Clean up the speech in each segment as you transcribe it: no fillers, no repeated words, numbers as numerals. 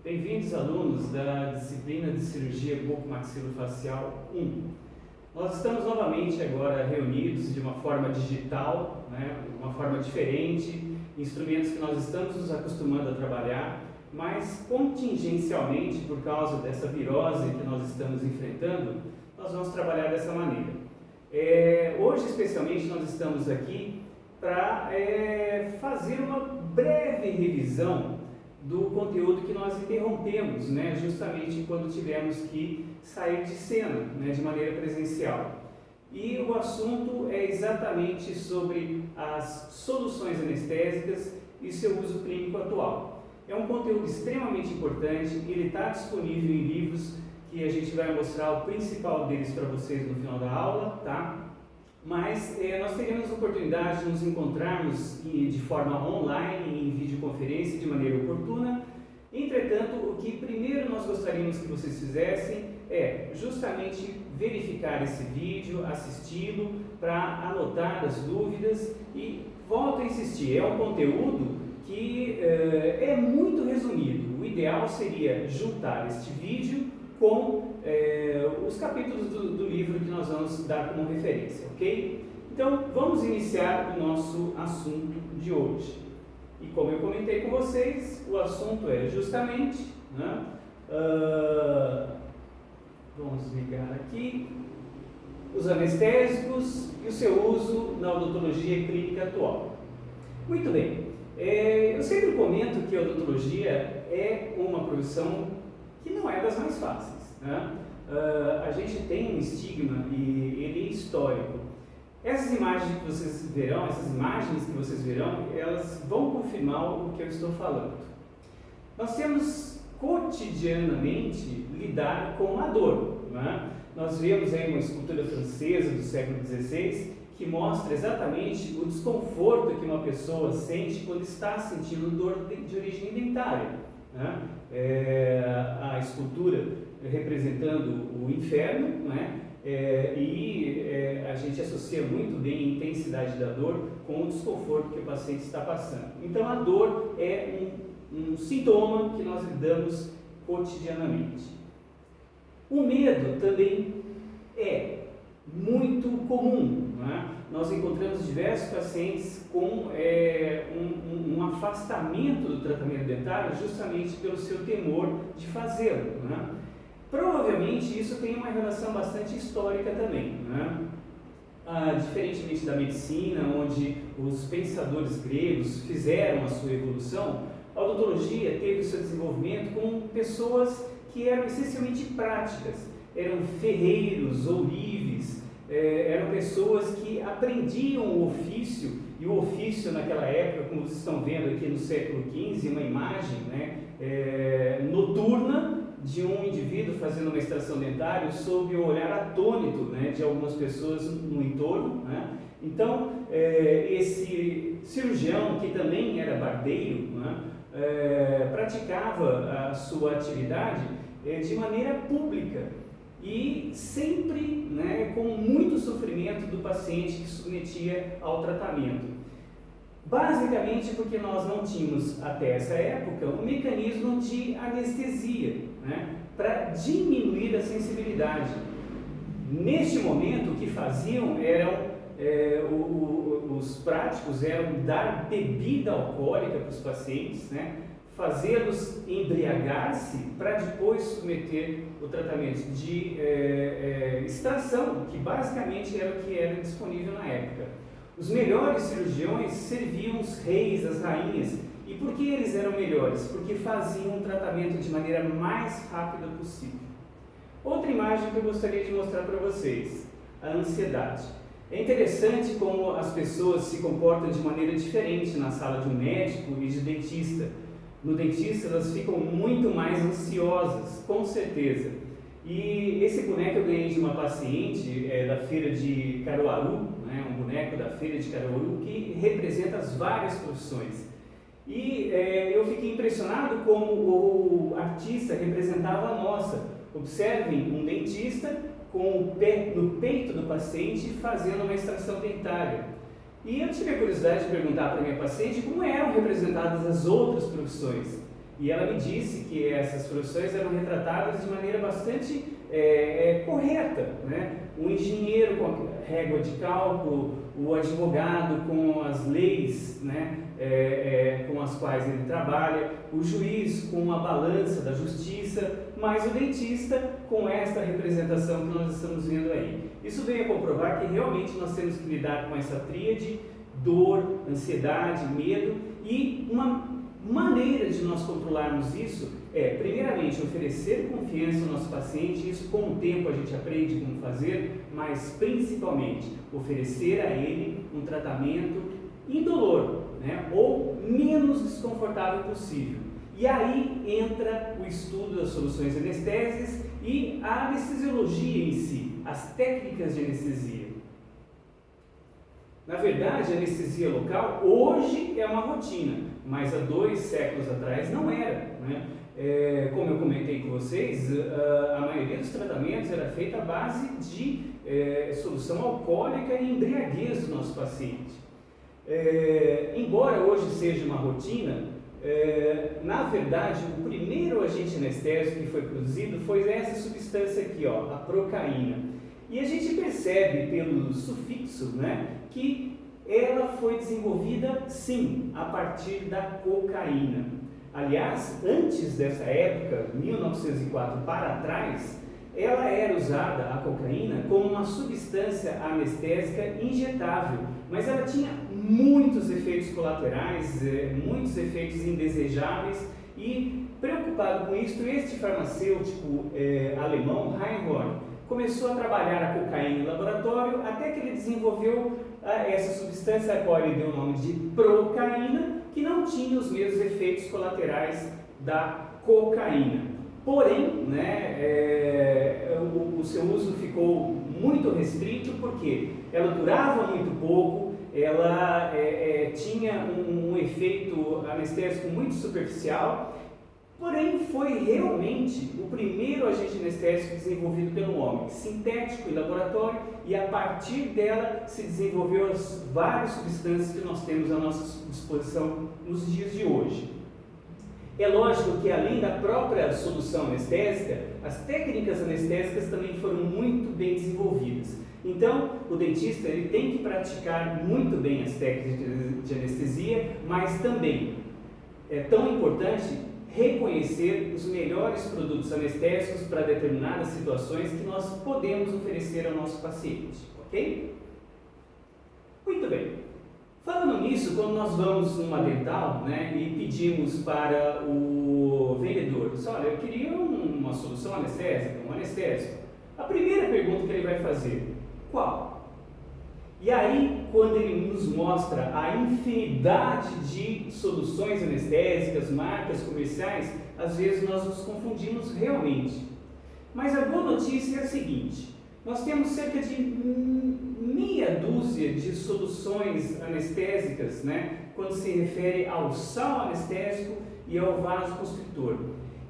Bem-vindos, alunos da disciplina de Cirurgia Bucomaxilofacial 1. Nós estamos novamente agora reunidos de uma forma digital, uma forma diferente, instrumentos que nós estamos nos acostumando a trabalhar, mas contingencialmente, por causa dessa virose que nós estamos enfrentando, nós vamos trabalhar dessa maneira. Hoje, especialmente, nós estamos aqui para fazer uma breve revisão do conteúdo que nós interrompemos, justamente quando tivemos que sair de cena, de maneira presencial. E o assunto é exatamente sobre as soluções anestésicas e seu uso clínico atual. É um conteúdo extremamente importante, ele está disponível em livros que a gente vai mostrar o principal deles para vocês no final da aula, tá? Mas nós teremos a oportunidade de nos encontrarmos de forma online, em videoconferência, de maneira oportuna. Entretanto, o que primeiro nós gostaríamos que vocês fizessem é justamente verificar esse vídeo, assisti-lo, para anotar as dúvidas e volto a insistir, é um conteúdo que é muito resumido. O ideal seria juntar este vídeo com os capítulos do livro que nós vamos dar como referência, ok? Então, vamos iniciar o nosso assunto de hoje. E como eu comentei com vocês, o assunto é justamente, vamos ligar aqui, os anestésicos e o seu uso na odontologia clínica atual. Muito bem, eu sempre comento que a odontologia é uma profissão que não é das mais fáceis, a gente tem um estigma e ele é histórico. Essas imagens que vocês verão, elas vão confirmar o que eu estou falando. Nós temos cotidianamente lidar com a dor, Nós vemos aí uma escultura francesa do século XVI que mostra exatamente o desconforto que uma pessoa sente quando está sentindo dor de origem dentária. A escultura representando o inferno, a gente associa muito bem a intensidade da dor com o desconforto que o paciente está passando. Então a dor é um sintoma que nós lidamos cotidianamente. O medo também é muito comum. Nós encontramos diversos pacientes com um afastamento do tratamento dentário justamente pelo seu temor de fazê-lo. Provavelmente isso tem uma relação bastante histórica também. Diferentemente da medicina, onde os pensadores gregos fizeram a sua evolução, a odontologia teve o seu desenvolvimento com pessoas que eram essencialmente práticas, eram ferreiros, ourives, eram pessoas que aprendiam o ofício, e o ofício naquela época, como vocês estão vendo aqui no século XV, uma imagem noturna de um indivíduo fazendo uma extração dentária sob o olhar atônito de algumas pessoas no entorno. Então, esse cirurgião, que também era barbeiro, praticava a sua atividade de maneira pública e sempre com muito sofrimento do paciente que submetia ao tratamento. Basicamente porque nós não tínhamos até essa época um mecanismo de anestesia, para diminuir a sensibilidade. Neste momento, o que faziam os práticos eram dar bebida alcoólica para os pacientes, fazê-los embriagar-se para depois submeter o tratamento de extração, que basicamente era o que era disponível na época. Os melhores cirurgiões serviam os reis, as rainhas. E por que eles eram melhores? Porque faziam o tratamento de maneira mais rápida possível. Outra imagem que eu gostaria de mostrar para vocês, a ansiedade. É interessante como as pessoas se comportam de maneira diferente na sala de um médico e de dentista. No dentista elas ficam muito mais ansiosas, com certeza. E esse boneco eu ganhei de uma paciente da feira de Caruaru, um boneco da feira de Caruaru que representa as várias profissões. E eu fiquei impressionado como o artista representava a nossa. Observem um dentista com o pé no peito do paciente fazendo uma extração dentária. E eu tive a curiosidade de perguntar para a minha paciente como eram representadas as outras profissões. E ela me disse que essas profissões eram retratadas de maneira bastante correta, né? O engenheiro com a régua de cálculo, o advogado com as leis, né? Com as quais ele trabalha, o juiz com a balança da justiça, mas o dentista com esta representação que nós estamos vendo aí. Isso veio a comprovar que realmente nós temos que lidar com essa tríade: dor, ansiedade, medo, e uma maneira de nós controlarmos isso é, primeiramente, oferecer confiança ao nosso paciente. Isso com o tempo a gente aprende como fazer, mas principalmente oferecer a ele um tratamento indolor, né, ou menos desconfortável possível. E aí entra o estudo das soluções anestésicas e a anestesiologia em si, as técnicas de anestesia. Na verdade, a anestesia local hoje é uma rotina, mas há 2 séculos atrás não era, né? Como eu comentei com vocês, a maioria dos tratamentos era feita à base de solução alcoólica e embriaguez do nosso paciente. Embora hoje seja uma rotina, na verdade, o primeiro agente anestésico que foi produzido foi essa substância aqui, ó, a procaína. E a gente percebe pelo sufixo, né, que ela foi desenvolvida, sim, a partir da cocaína. Aliás, antes dessa época, 1904 para trás, ela era usada, a cocaína, como uma substância anestésica injetável, mas ela tinha muitos efeitos colaterais, muitos efeitos indesejáveis, e preocupado com isso, este farmacêutico alemão, Reinhold, começou a trabalhar a cocaína em laboratório, até que ele desenvolveu essa substância a qual ele deu o nome de procaína, que não tinha os mesmos efeitos colaterais da cocaína. Porém, né, o seu uso ficou muito restrito, porque ela durava muito pouco, ela tinha um efeito anestésico muito superficial. Porém, foi realmente o primeiro agente anestésico desenvolvido pelo homem, sintético em laboratório, e a partir dela se desenvolveu as várias substâncias que nós temos à nossa disposição nos dias de hoje. É lógico que, além da própria solução anestésica, as técnicas anestésicas também foram muito bem desenvolvidas. Então, o dentista ele tem que praticar muito bem as técnicas de anestesia, mas também é tão importante reconhecer os melhores produtos anestésicos para determinadas situações que nós podemos oferecer ao nosso paciente, ok? Muito bem. Falando nisso, quando nós vamos numa dental, né, e pedimos para o vendedor, olha, eu queria uma solução anestésica, um anestésico, a primeira pergunta que ele vai fazer: qual? E aí, quando ele nos mostra a infinidade de soluções anestésicas, marcas comerciais, às vezes nós nos confundimos realmente. Mas a boa notícia é a seguinte: nós temos cerca de meia dúzia de soluções anestésicas, né, quando se refere ao sal anestésico e ao vasoconstritor.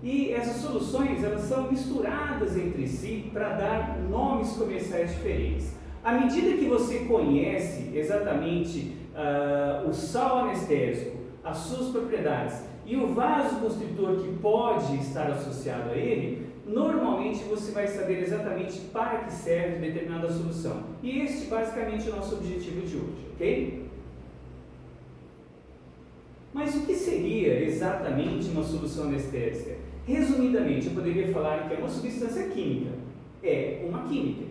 E essas soluções, elas são misturadas entre si para dar nomes comerciais diferentes. À medida que você conhece exatamente o sal anestésico, as suas propriedades e o vasoconstritor que pode estar associado a ele, normalmente você vai saber exatamente para que serve determinada solução. E este basicamente é o nosso objetivo de hoje, ok? Mas o que seria exatamente uma solução anestésica? Resumidamente, eu poderia falar que é uma substância química. É uma química.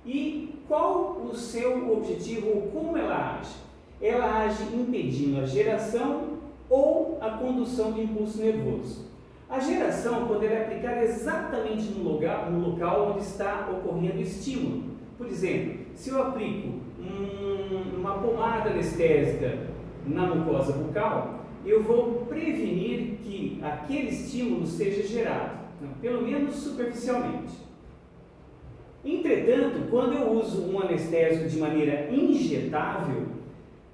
E qual o seu objetivo ou como ela age? Ela age impedindo a geração ou a condução de impulso nervoso. A geração, quando ela é aplicada exatamente no local onde está ocorrendo o estímulo. Por exemplo, se eu aplico uma pomada anestésica na mucosa bucal, eu vou prevenir que aquele estímulo seja gerado, pelo menos superficialmente. Entretanto, quando eu uso um anestésico de maneira injetável,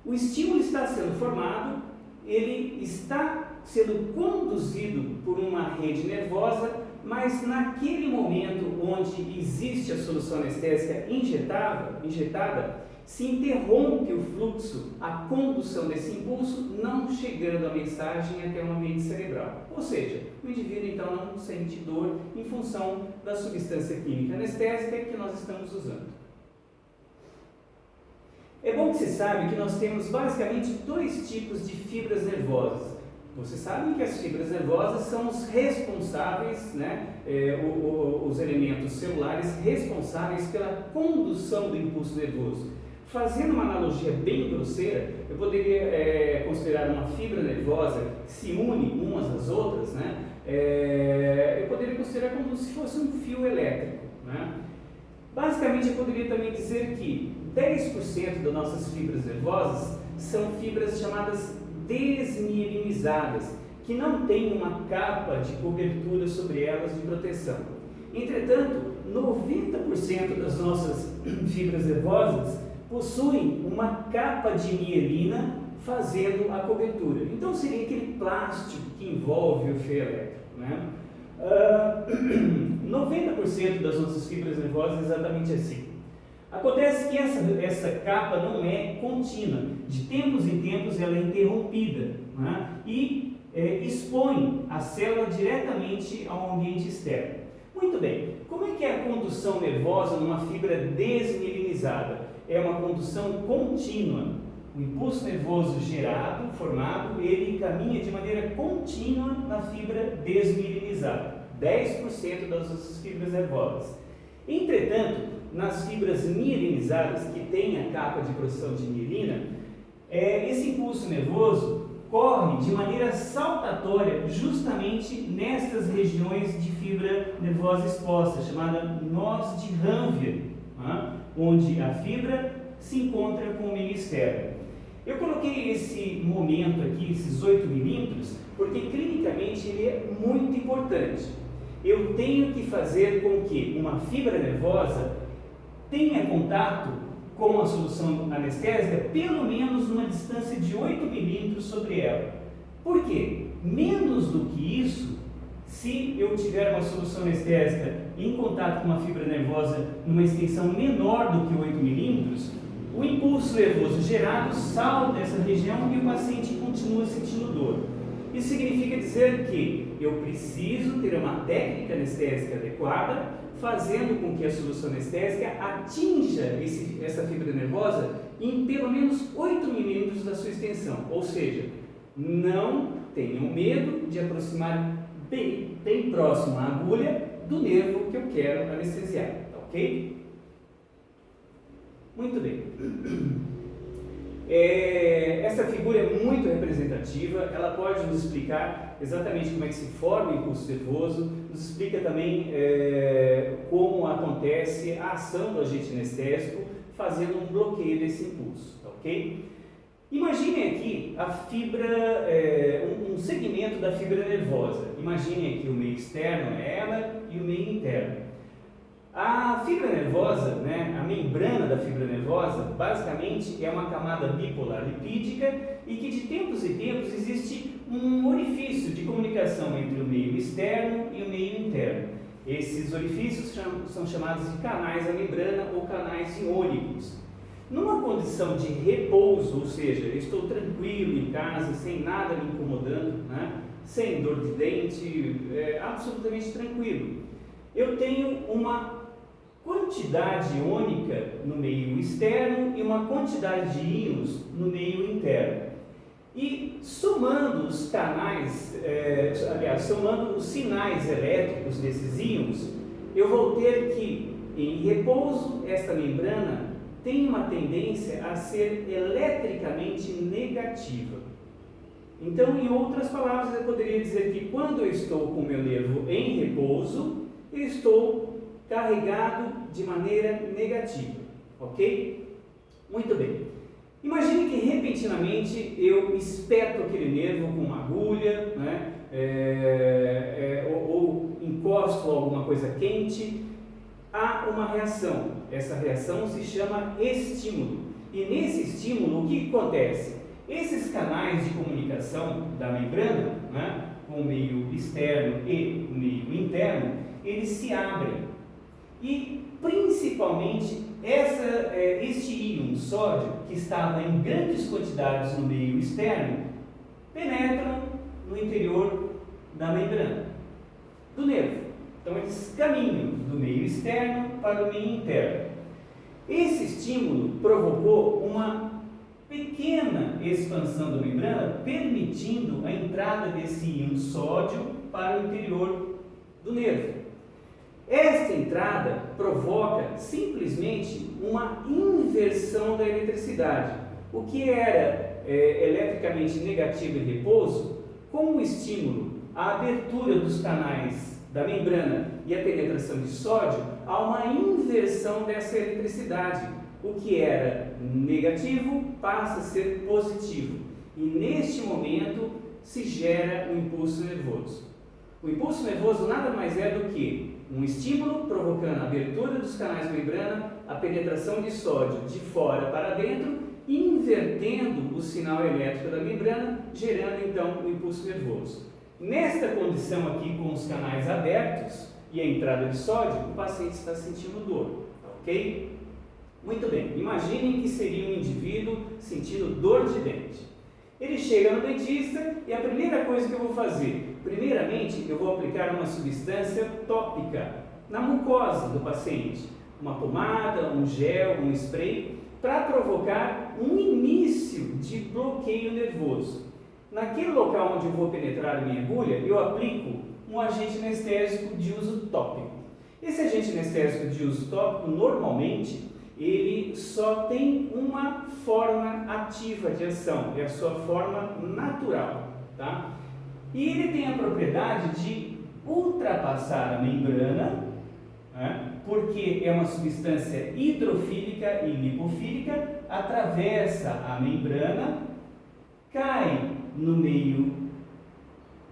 o estímulo está sendo formado, ele está sendo conduzido por uma rede nervosa, mas naquele momento onde existe a solução anestésica injetada, se interrompe o fluxo, a condução desse impulso, não chegando a mensagem até o ambiente cerebral. Ou seja, o indivíduo então não sente dor em função da substância química anestésica que nós estamos usando. É bom que você saiba que nós temos basicamente 2 tipos de fibras nervosas. Vocês sabem que as fibras nervosas são os responsáveis, os elementos celulares responsáveis pela condução do impulso nervoso. Fazendo uma analogia bem grosseira, eu poderia considerar uma fibra nervosa que se une umas às outras, eu poderia considerar como se fosse um fio elétrico. Basicamente, eu poderia também dizer que 10% das nossas fibras nervosas são fibras chamadas desmielinizadas, que não têm uma capa de cobertura sobre elas de proteção. Entretanto, 90% das nossas fibras nervosas possuem uma capa de mielina fazendo a cobertura. Então seria aquele plástico que envolve o fio elétrico. 90% das nossas fibras nervosas é exatamente assim. Acontece que essa capa não é contínua. De tempos em tempos ela é interrompida e expõe a célula diretamente ao ambiente externo. Muito bem, como é que é a condução nervosa numa fibra desmielinizada? É uma condução contínua. O impulso nervoso formado, ele caminha de maneira contínua na fibra desmielinizada. 10% das nossas fibras nervosas. Entretanto, nas fibras mielinizadas, que têm a capa de produção de mielina, esse impulso nervoso corre de maneira saltatória justamente nestas regiões de fibra nervosa exposta, chamada nós de Ranvier, onde a fibra se encontra com o meio externo. Eu coloquei esse momento aqui, esses 8 milímetros, porque clinicamente ele é muito importante. Eu tenho que fazer com que uma fibra nervosa tenha contato com a solução anestésica pelo menos numa distância de 8 milímetros sobre ela. Por quê? Menos do que isso, se eu tiver uma solução anestésica em contato com uma fibra nervosa numa extensão menor do que 8 milímetros, o impulso nervoso gerado sai dessa região e o paciente continua sentindo dor. Isso significa dizer que eu preciso ter uma técnica anestésica adequada, fazendo com que a solução anestésica atinja essa fibra nervosa em pelo menos 8 milímetros da sua extensão. Ou seja, não tenham medo de aproximar bem próximo à agulha do nervo que eu quero anestesiar, ok? Muito bem. Essa figura é muito representativa, ela pode nos explicar exatamente como é que se forma o impulso nervoso, nos explica também como acontece a ação do agente anestésico fazendo um bloqueio desse impulso, ok? Imaginem aqui a fibra, um segmento da fibra nervosa. Imaginem aqui o meio externo, ela, e o meio interno. A fibra nervosa, a membrana da fibra nervosa, basicamente é uma camada bipolar lipídica e que de tempos em tempos existe um orifício de comunicação entre o meio externo e o meio interno. Esses orifícios são chamados de canais da membrana ou canais iônicos. Numa condição de repouso, ou seja, eu estou tranquilo em casa, sem nada me incomodando, sem dor de dente, absolutamente tranquilo, eu tenho uma quantidade iônica no meio externo e uma quantidade de íons no meio interno. E somando os canais, somando os sinais elétricos desses íons, eu vou ter que, em repouso, esta membrana tem uma tendência a ser eletricamente negativa. Então, em outras palavras, eu poderia dizer que quando eu estou com o meu nervo em repouso, eu estou carregado de maneira negativa, ok? Muito bem. Imagine que repentinamente eu espeto aquele nervo com uma agulha, ou encosto alguma coisa quente, há uma reação. Essa reação se chama estímulo. E nesse estímulo, o que acontece? Esses canais de comunicação da membrana, né, com o meio externo e o meio interno, eles se abrem. E principalmente este íon sódio, que estava em grandes quantidades no meio externo, penetra no interior da membrana do nervo. Então eles caminham do meio externo para o meio interno. Esse estímulo provocou uma pequena expansão da membrana, permitindo a entrada desse íon sódio para o interior do nervo. Esta entrada provoca simplesmente uma inversão da eletricidade. O que era eletricamente negativo e repouso, com o estímulo à abertura dos canais da membrana e a penetração de sódio, há uma inversão dessa eletricidade. O que era negativo passa a ser positivo. E neste momento se gera um impulso nervoso. O impulso nervoso nada mais é do que um estímulo provocando a abertura dos canais da membrana, a penetração de sódio de fora para dentro, invertendo o sinal elétrico da membrana, gerando então o impulso nervoso. Nesta condição aqui, com os canais abertos e a entrada de sódio, o paciente está sentindo dor, ok? Muito bem, imaginem que seria um indivíduo sentindo dor de dente. Ele chega no dentista e a primeira coisa que eu vou fazer, primeiramente eu vou aplicar uma substância tópica na mucosa do paciente, uma pomada, um gel, um spray, para provocar um início de bloqueio nervoso. Naquele local onde eu vou penetrar a minha agulha, eu aplico um agente anestésico de uso tópico. Esse agente anestésico de uso tópico, normalmente, ele só tem uma forma ativa de ação, é a sua forma natural, tá? E ele tem a propriedade de ultrapassar a membrana, né? Porque é uma substância hidrofílica e lipofílica, atravessa a membrana, cai no meio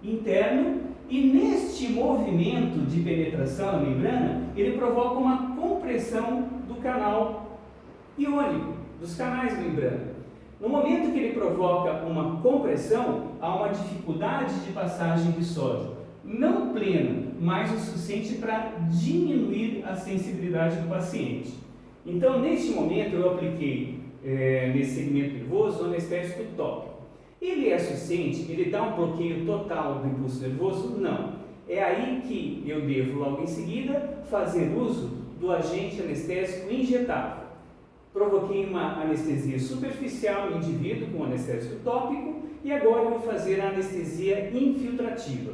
interno e neste movimento de penetração na membrana, ele provoca uma compressão do canal iônico, dos canais da membrana. No momento que ele provoca uma compressão, há uma dificuldade de passagem de sódio, não plena, mas o suficiente para diminuir a sensibilidade do paciente. Então, neste momento, eu apliquei nesse segmento nervoso o anestésico tópico. Ele é suficiente? Ele dá um bloqueio total do impulso nervoso? Não. É aí que eu devo, logo em seguida, fazer uso do agente anestésico injetável. Provoquei uma anestesia superficial no indivíduo com anestésico tópico e agora eu vou fazer a anestesia infiltrativa.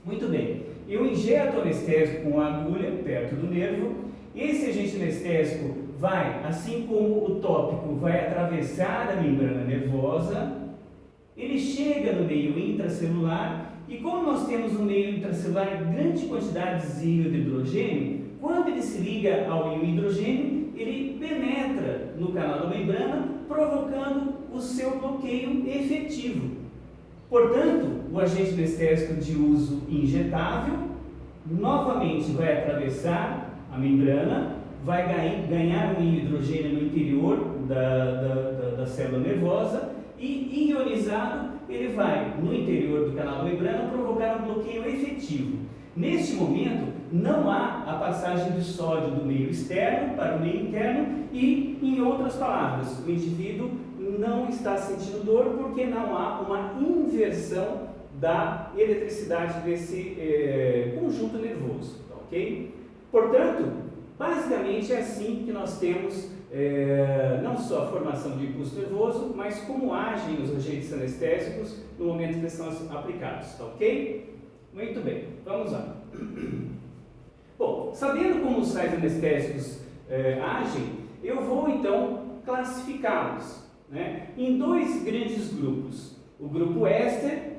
Muito bem, eu injeto o anestésico com a agulha perto do nervo. Esse agente anestésico vai, assim como o tópico, vai atravessar a membrana nervosa. Ele chega no meio intracelular e como nós temos no meio intracelular grande quantidade de íon de hidrogênio, quando ele se liga ao íon hidrogênio, ele penetra no canal da membrana, provocando o seu bloqueio efetivo. Portanto, o agente anestésico de uso injetável novamente vai atravessar a membrana, vai ganhar um íon hidrogênio no interior da célula nervosa e ionizado, ele vai no interior do canal da membrana provocar um bloqueio efetivo. Neste momento, não há a passagem de sódio do meio externo para o meio interno e, em outras palavras, o indivíduo não está sentindo dor porque não há uma inversão da eletricidade desse conjunto nervoso, ok? Portanto, basicamente é assim que nós temos não só a formação de impulso nervoso, mas como agem os agentes anestésicos no momento que eles são aplicados, tá ok? Muito bem, vamos lá. Bom, sabendo como os sais anestésicos agem, eu vou então classificá-los, né, em dois grandes grupos. O grupo éster,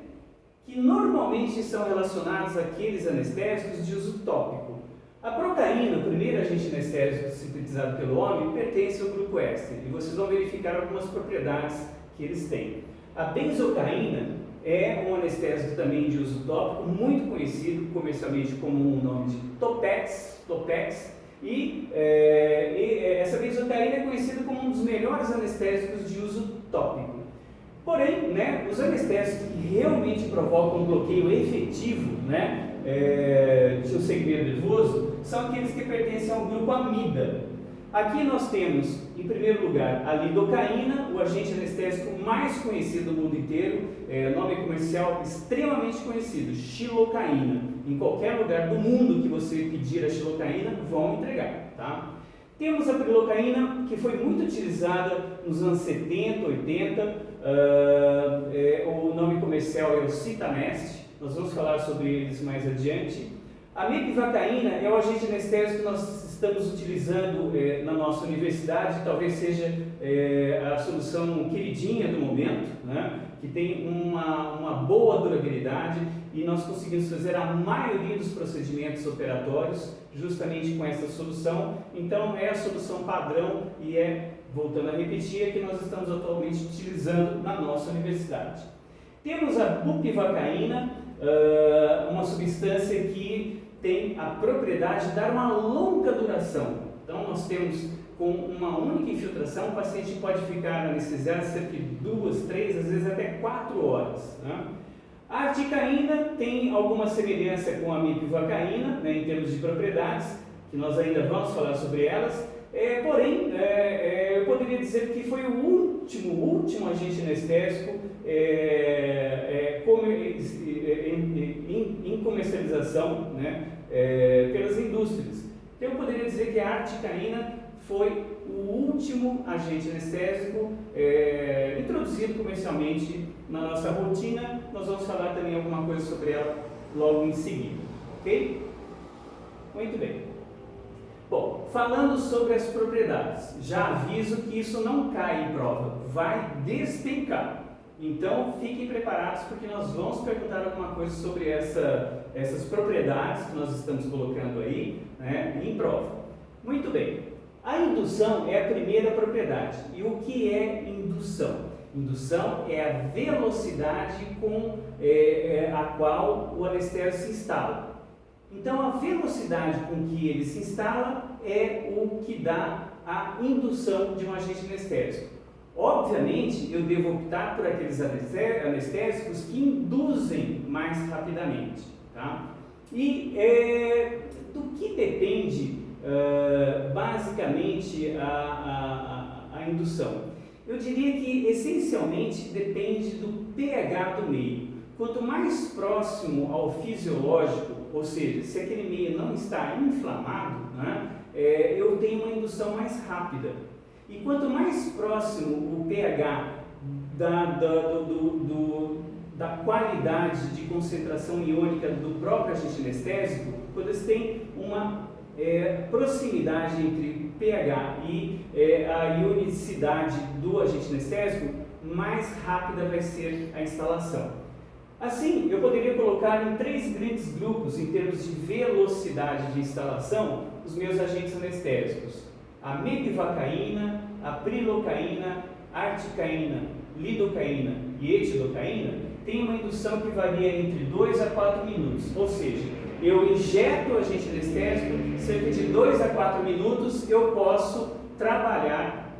que normalmente são relacionados àqueles anestésicos de uso tópico. A procaína, o primeiro agente anestésico sintetizado pelo homem, pertence ao grupo éster e vocês vão verificar algumas propriedades que eles têm. A benzocaína é um anestésico também de uso tópico, muito conhecido comercialmente como o nome de Topex, e essa benzocaína é conhecida como um dos melhores anestésicos de uso tópico. Porém, né, os anestésicos que realmente provocam um bloqueio efetivo, né, de um segmento nervoso, são aqueles que pertencem ao grupo amida. Aqui nós temos, em primeiro lugar, a lidocaína, o agente anestésico mais conhecido no mundo inteiro, nome comercial extremamente conhecido, xilocaína. Em qualquer lugar do mundo que você pedir a xilocaína, vão entregar, tá? Temos a prilocaína, que foi muito utilizada nos anos 70, 80, o nome comercial é o Citanest, nós vamos falar sobre eles mais adiante. A mepivacaína é o agente anestésico que nós estamos utilizando na nossa universidade, talvez seja a solução queridinha do momento, né? Que tem uma boa durabilidade e nós conseguimos fazer a maioria dos procedimentos operatórios justamente com essa solução. Então é a solução padrão e voltando a repetir, que nós estamos atualmente utilizando na nossa universidade. Temos a bupivacaína, uma substância que tem a propriedade de dar uma longa duração. Então nós temos, com uma única infiltração, o paciente pode ficar anestesiado cerca de 2, 3, às vezes até 4 horas. Né? A articaína tem alguma semelhança com a mepivacaína, né, em termos de propriedades, que nós ainda vamos falar sobre elas. Porém, eu poderia dizer que foi o último agente anestésico em comercialização, né, pelas indústrias. Então, eu poderia dizer que a articaína foi o último agente anestésico introduzido comercialmente na nossa rotina. Nós vamos falar também alguma coisa sobre ela logo em seguida, ok? Muito bem. Bom, falando sobre as propriedades, já aviso que isso não cai em prova, vai despencar. Então, fiquem preparados porque nós vamos perguntar alguma coisa sobre essas propriedades que nós estamos colocando aí, né, em prova. Muito bem, a indução é a primeira propriedade. E o que é indução? Indução é a velocidade com a qual o anestésico se instala. Então, a velocidade com que ele se instala é o que dá a indução de um agente anestésico. Obviamente, eu devo optar por aqueles anestésicos que induzem mais rapidamente. Tá? E do que depende basicamente a indução? Eu diria que essencialmente depende do pH do meio. Quanto mais próximo ao fisiológico, ou seja, se aquele meio não está inflamado, né, eu tenho uma indução mais rápida. E quanto mais próximo o pH da qualidade de concentração iônica do próprio agente anestésico, quando você tem uma proximidade entre pH e a ionicidade do agente anestésico, mais rápida vai ser a instalação. Assim, eu poderia colocar em 3 grandes grupos, em termos de velocidade de instalação, os meus agentes anestésicos. A mepivacaína, a prilocaína, articaína, lidocaína e etilocaína têm uma indução que varia entre 2 a 4 minutos. Ou seja, eu injeto o agente anestésico, cerca de 2 a 4 minutos eu posso trabalhar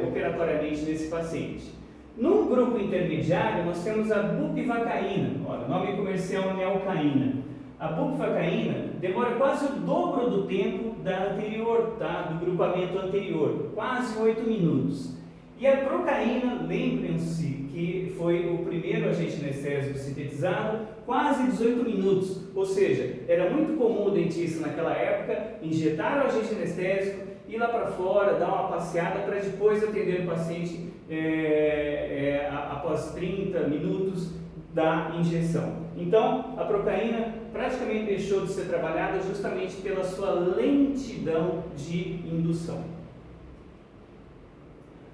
operatoriamente nesse paciente. Num grupo intermediário, nós temos a bupivacaína, o nome comercial é neocaína. A bupivacaína demora quase o dobro do tempo da anterior, tá? Do grupamento anterior, quase 8 minutos. E a procaína, lembrem-se que foi o primeiro agente anestésico sintetizado, quase 18 minutos. Ou seja, era muito comum o dentista naquela época injetar o agente anestésico, ir lá para fora, dar uma passeada para depois atender o paciente após 30 minutos da injeção. Então, a procaína praticamente deixou de ser trabalhada justamente pela sua lentidão de indução.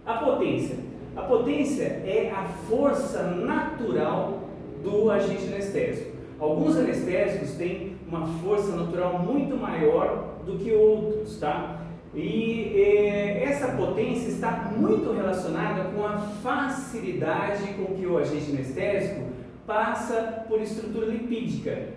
A potência. A potência é a força natural do agente anestésico. Alguns anestésicos têm uma força natural muito maior do que outros, tá? E essa potência está muito relacionada com a facilidade com que o agente anestésico passa por estrutura lipídica.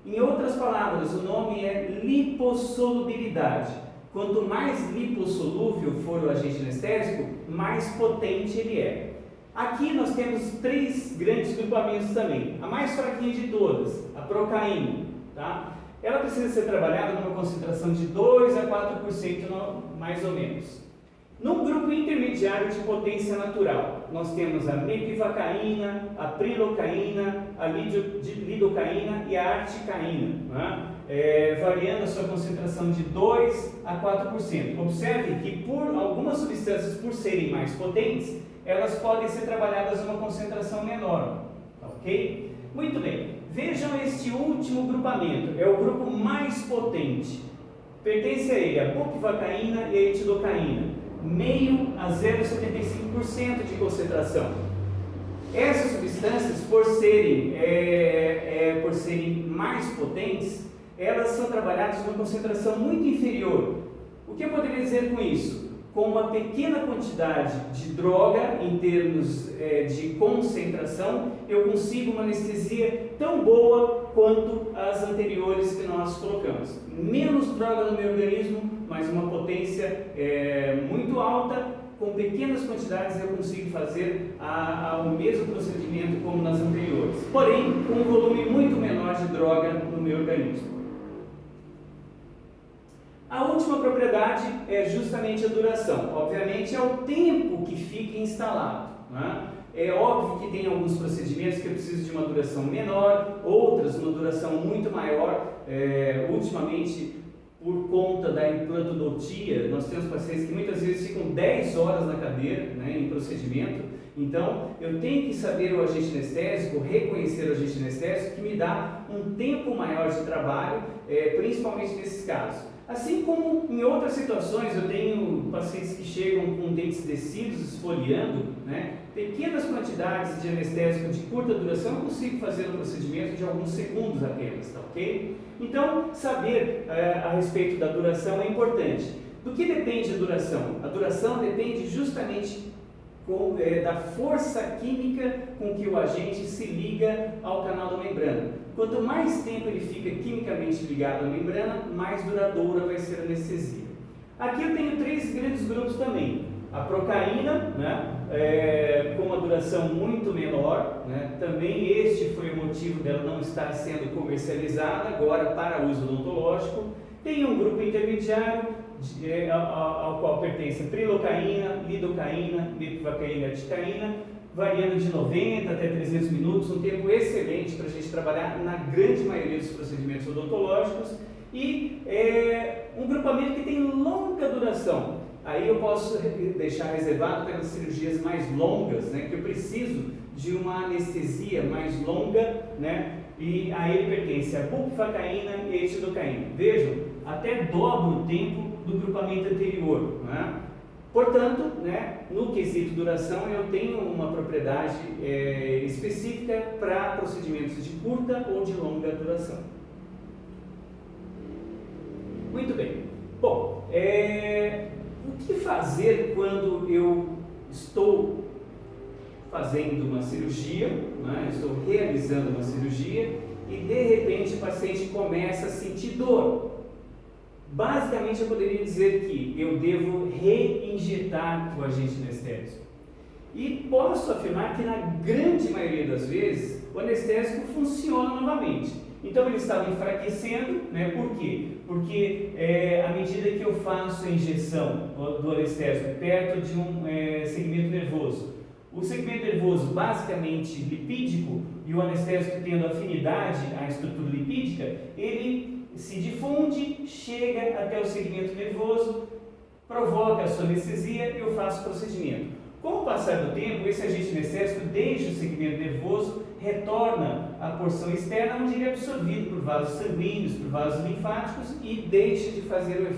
Em outras palavras, o nome é lipossolubilidade. Quanto mais lipossolúvel for o agente anestésico, mais potente ele é. Aqui nós temos 3 grandes grupamentos também. A mais fraquinha de todas, a procaína, tá? Ela precisa ser trabalhada numa concentração de 2 a 4% mais ou menos. No grupo intermediário de potência natural, nós temos a mepivacaína, a prilocaína, a lidocaína e a articaína, né? Variando a sua concentração de 2 a 4%. Observe que por algumas substâncias, por serem mais potentes, elas podem ser trabalhadas numa concentração menor, ok? Muito bem, vejam este último grupamento, é o grupo mais potente. Pertence a ele a bupivacaína e a etilocaína. Meio a 0,75% de concentração. Essas substâncias, por serem mais potentes, elas são trabalhadas numa concentração muito inferior. O que eu poderia dizer com isso? Com uma pequena quantidade de droga, em termos de concentração, eu consigo uma anestesia tão boa quanto as anteriores que nós colocamos. Menos droga no meu organismo, mas uma potência muito alta, com pequenas quantidades eu consigo fazer o mesmo procedimento como nas anteriores, porém com um volume muito menor de droga no meu organismo. A última propriedade é justamente a duração. Obviamente é o tempo que fica instalado, né? É óbvio que tem alguns procedimentos que eu preciso de uma duração menor, outras uma duração muito maior. Ultimamente, por conta da implantodontia, nós temos pacientes que muitas vezes ficam 10 horas na cadeira, né, em procedimento. Então, eu tenho que saber o agente anestésico, reconhecer o agente anestésico, que me dá um tempo maior de trabalho, principalmente nesses casos. Assim como em outras situações, eu tenho pacientes que chegam com dentes descidos, esfoliando, né? Pequenas quantidades de anestésico de curta duração, eu consigo fazer um procedimento de alguns segundos apenas, tá ok? Então, saber a respeito da duração é importante. Do que depende a duração? A duração depende justamente da força química com que o agente se liga ao canal da membrana. Quanto mais tempo ele fica quimicamente ligado à membrana, mais duradoura vai ser a anestesia. Aqui eu tenho 3 grandes grupos também. A procaína, né, com uma duração muito menor, né, também este foi o motivo dela não estar sendo comercializada agora para uso odontológico. Tem um grupo intermediário, ao qual pertence a prilocaína, lidocaína, mepivacaína e articaína, variando de 90 até 300 minutos, um tempo excelente para a gente trabalhar na grande maioria dos procedimentos odontológicos, e um grupamento que tem longa duração. Aí eu posso deixar reservado pelas cirurgias mais longas, né, que eu preciso de uma anestesia mais longa, né, e a ele pertence a bupivacaína e a etilocaína. Vejam, até dobro o tempo do grupamento anterior, né? Portanto, né, no quesito duração, eu tenho uma propriedade específica para procedimentos de curta ou de longa duração. Muito bem. Bom, o que fazer quando eu estou fazendo uma cirurgia, né, estou realizando uma cirurgia e de repente o paciente começa a sentir dor? Basicamente, eu poderia dizer que eu devo reinjetar o agente anestésico. E posso afirmar que na grande maioria das vezes o anestésico funciona novamente. Então ele estava enfraquecendo, né? Por quê? Porque à medida que eu faço a injeção do anestésico perto de um segmento nervoso, o segmento nervoso basicamente lipídico e o anestésico tendo afinidade à estrutura lipídica, ele se difunde, chega até o segmento nervoso, provoca a sua anestesia e eu faço o procedimento. Com o passar do tempo, esse agente anestésico deixa o segmento nervoso, retorna à porção externa, onde ele é absorvido por vasos sanguíneos, por vasos linfáticos e deixa de fazer o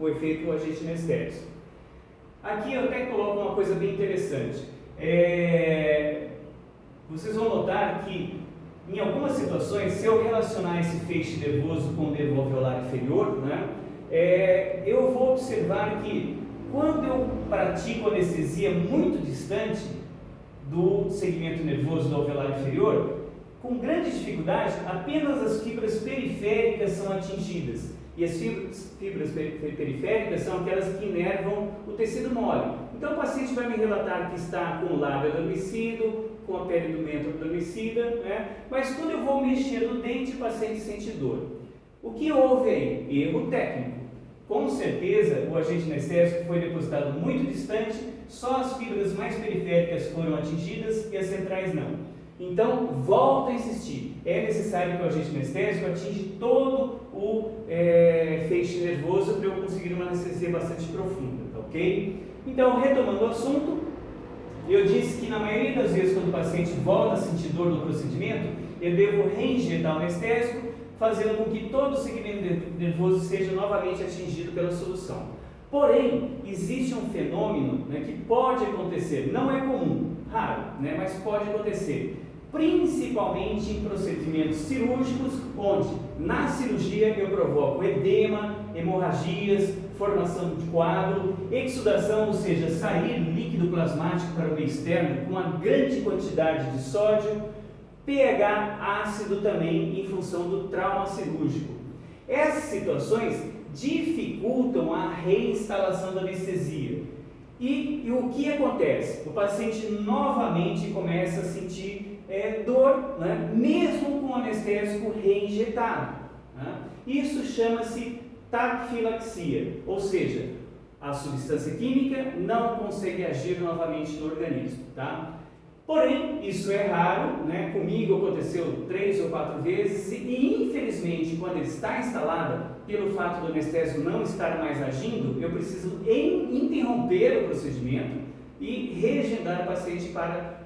efeito do agente anestésico. Aqui eu até coloco uma coisa bem interessante. Vocês vão notar que em algumas situações, se eu relacionar esse feixe nervoso com o nervo alveolar inferior, né, eu vou observar que quando eu pratico anestesia muito distante do segmento nervoso do alveolar inferior, com grande dificuldade, apenas as fibras periféricas são atingidas. E as fibras periféricas são aquelas que inervam o tecido mole. Então o paciente vai me relatar que está com o lábio adormecido, com a pele do mento adormecida, né? Mas quando eu vou mexer no dente, o paciente sente dor. O que houve aí? Erro técnico. Com certeza, o agente anestésico foi depositado muito distante, só as fibras mais periféricas foram atingidas e as centrais não. Então, volto a insistir, é necessário que o agente anestésico atinja todo o feixe nervoso para eu conseguir uma anestesia bastante profunda, tá ok? Então, retomando o assunto, eu disse que na maioria das vezes quando o paciente volta a sentir dor no procedimento, eu devo reinjetar o anestésico, fazendo com que todo o segmento nervoso seja novamente atingido pela solução. Porém, existe um fenômeno, né, que pode acontecer, não é comum, raro, né, mas pode acontecer, principalmente em procedimentos cirúrgicos, onde na cirurgia eu provoco edema, hemorragias, formação de quadro, exsudação, ou seja, sair líquido plasmático para o meio externo com uma grande quantidade de sódio, pH ácido também em função do trauma cirúrgico. Essas situações dificultam a reinstalação da anestesia. E o que acontece? O paciente novamente começa a sentir dor, né? Mesmo com o anestésico reinjetado. Né? Isso chama-se taquifilaxia, ou seja, a substância química não consegue agir novamente no organismo. Tá? Porém, isso é raro, né? Comigo aconteceu 3 ou 4 vezes e infelizmente quando ele está instalada, pelo fato do anestésico não estar mais agindo, eu preciso interromper o procedimento e reagendar o paciente para